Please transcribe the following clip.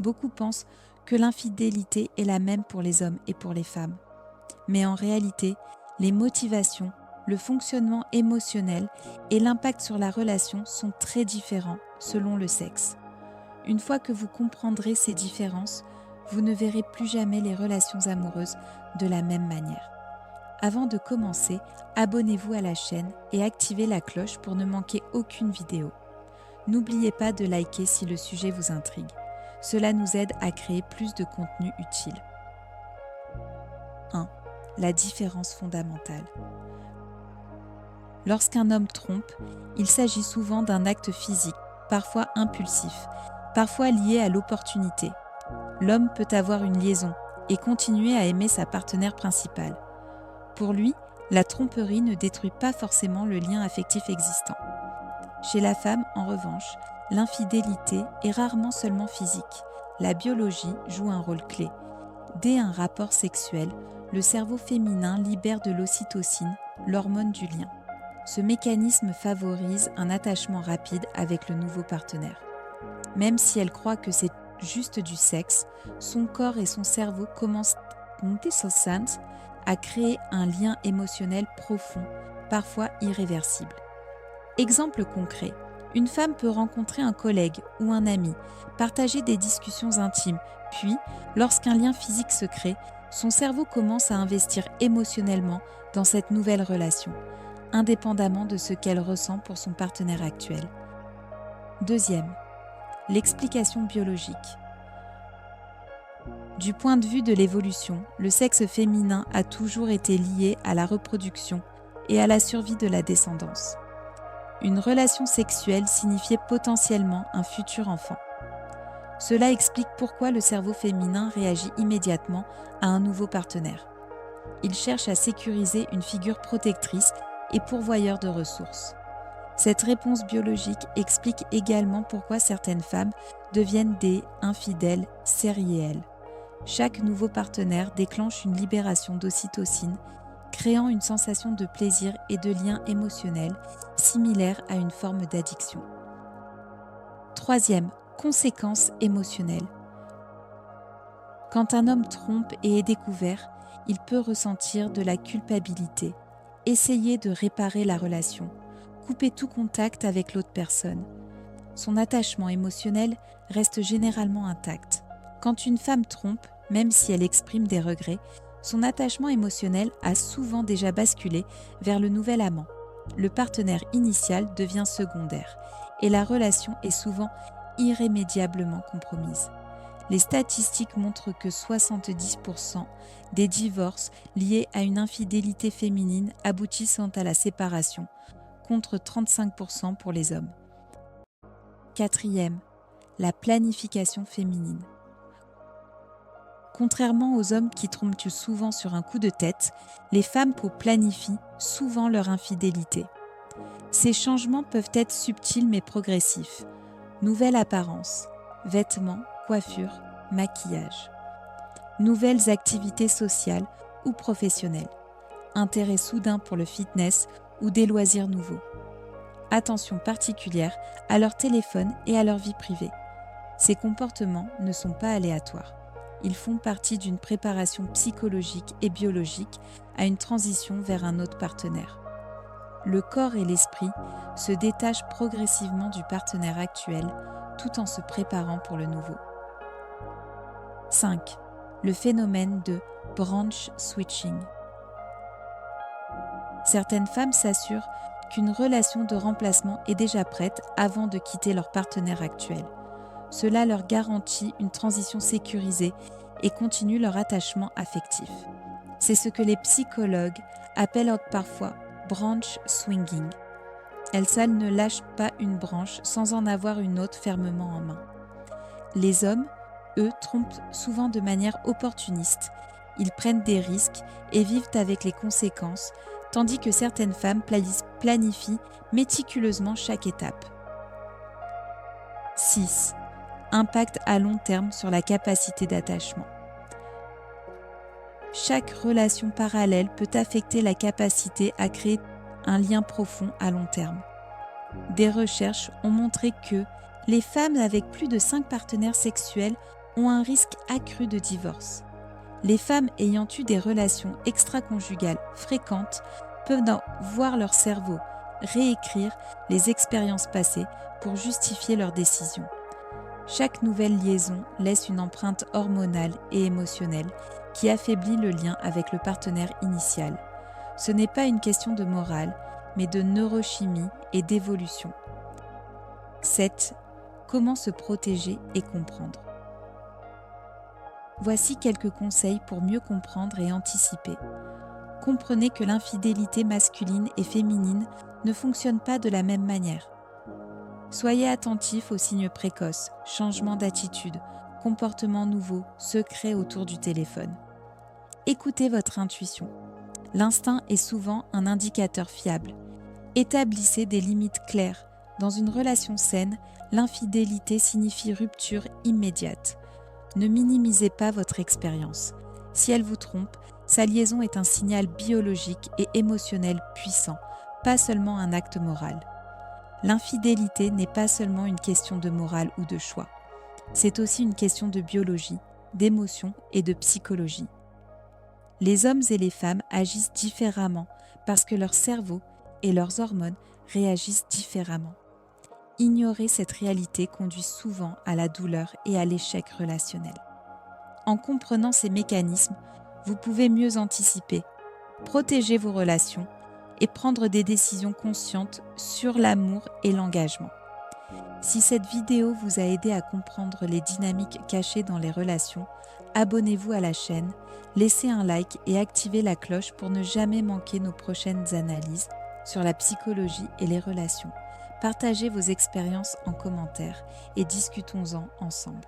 beaucoup pensent que l'infidélité est la même pour les hommes et pour les femmes. Mais en réalité, les motivations, le fonctionnement émotionnel et l'impact sur la relation sont très différents selon le sexe. Une fois que vous comprendrez ces différences, vous ne verrez plus jamais les relations amoureuses de la même manière. Avant de commencer, abonnez-vous à la chaîne et activez la cloche pour ne manquer aucune vidéo. N'oubliez pas de liker si le sujet vous intrigue. Cela nous aide à créer plus de contenu utile. 1. La différence fondamentale. Lorsqu'un homme trompe, il s'agit souvent d'un acte physique, parfois impulsif, parfois lié à l'opportunité. L'homme peut avoir une liaison et continuer à aimer sa partenaire principale. Pour lui, la tromperie ne détruit pas forcément le lien affectif existant. Chez la femme, en revanche, l'infidélité est rarement seulement physique. La biologie joue un rôle clé. Dès un rapport sexuel, le cerveau féminin libère de l'ocytocine, l'hormone du lien. Ce mécanisme favorise un attachement rapide avec le nouveau partenaire. Même si elle croit que c'est juste du sexe, son corps et son cerveau commencent à créer un lien émotionnel profond, parfois irréversible. Exemple concret, une femme peut rencontrer un collègue ou un ami, partager des discussions intimes, puis, lorsqu'un lien physique se crée, son cerveau commence à investir émotionnellement dans cette nouvelle relation, indépendamment de ce qu'elle ressent pour son partenaire actuel. Deuxième, l'explication biologique. Du point de vue de l'évolution, le sexe féminin a toujours été lié à la reproduction et à la survie de la descendance. Une relation sexuelle signifiait potentiellement un futur enfant. Cela explique pourquoi le cerveau féminin réagit immédiatement à un nouveau partenaire. Il cherche à sécuriser une figure protectrice et pourvoyeur de ressources. Cette réponse biologique explique également pourquoi certaines femmes deviennent des infidèles sérielles. Chaque nouveau partenaire déclenche une libération d'ocytocine, créant une sensation de plaisir et de lien émotionnel similaire à une forme d'addiction. Troisième, conséquences émotionnelles. Quand un homme trompe et est découvert, il peut ressentir de la culpabilité, essayer de réparer la relation, couper tout contact avec l'autre personne. Son attachement émotionnel reste généralement intact. Quand une femme trompe, même si elle exprime des regrets, son attachement émotionnel a souvent déjà basculé vers le nouvel amant. Le partenaire initial devient secondaire et la relation est souvent irrémédiablement compromise. Les statistiques montrent que 70% des divorces liés à une infidélité féminine aboutissant à la séparation, contre 35% pour les hommes. Quatrième, la planification féminine. Contrairement aux hommes qui trompent souvent sur un coup de tête, les femmes planifient souvent leur infidélité. Ces changements peuvent être subtils mais progressifs. Nouvelle apparence, vêtements, coiffure, maquillage. Nouvelles activités sociales ou professionnelles. Intérêt soudain pour le fitness ou des loisirs nouveaux. Attention particulière à leur téléphone et à leur vie privée. Ces comportements ne sont pas aléatoires. Ils font partie d'une préparation psychologique et biologique à une transition vers un autre partenaire. Le corps et l'esprit se détachent progressivement du partenaire actuel tout en se préparant pour le nouveau. 5. Le phénomène de branch switching. Certaines femmes s'assurent qu'une relation de remplacement est déjà prête avant de quitter leur partenaire actuel. Cela leur garantit une transition sécurisée et continue leur attachement affectif. C'est ce que les psychologues appellent parfois branch swinging. Elles ne lâchent pas une branche sans en avoir une autre fermement en main. Les hommes, eux, trompent souvent de manière opportuniste. Ils prennent des risques et vivent avec les conséquences, tandis que certaines femmes planifient méticuleusement chaque étape. 6. Impact à long terme sur la capacité d'attachement. Chaque relation parallèle peut affecter la capacité à créer un lien profond à long terme. Des recherches ont montré que les femmes avec plus de 5 partenaires sexuels ont un risque accru de divorce. Les femmes ayant eu des relations extra-conjugales fréquentes peuvent voir leur cerveau réécrire les expériences passées pour justifier leurs décisions. Chaque nouvelle liaison laisse une empreinte hormonale et émotionnelle qui affaiblit le lien avec le partenaire initial. Ce n'est pas une question de morale, mais de neurochimie et d'évolution. 7. Comment se protéger et comprendre. Voici quelques conseils pour mieux comprendre et anticiper. Comprenez que l'infidélité masculine et féminine ne fonctionne pas de la même manière. Soyez attentif aux signes précoces, changements d'attitude, comportements nouveaux, secrets autour du téléphone. Écoutez votre intuition. L'instinct est souvent un indicateur fiable. Établissez des limites claires. Dans une relation saine, l'infidélité signifie rupture immédiate. Ne minimisez pas votre expérience. Si elle vous trompe, sa liaison est un signal biologique et émotionnel puissant, pas seulement un acte moral. L'infidélité n'est pas seulement une question de morale ou de choix. C'est aussi une question de biologie, d'émotion et de psychologie. Les hommes et les femmes agissent différemment parce que leur cerveau et leurs hormones réagissent différemment. Ignorer cette réalité conduit souvent à la douleur et à l'échec relationnel. En comprenant ces mécanismes, vous pouvez mieux anticiper, protéger vos relations et prendre des décisions conscientes sur l'amour et l'engagement. Si cette vidéo vous a aidé à comprendre les dynamiques cachées dans les relations, abonnez-vous à la chaîne, laissez un like et activez la cloche pour ne jamais manquer nos prochaines analyses sur la psychologie et les relations. Partagez vos expériences en commentaire et discutons-en ensemble.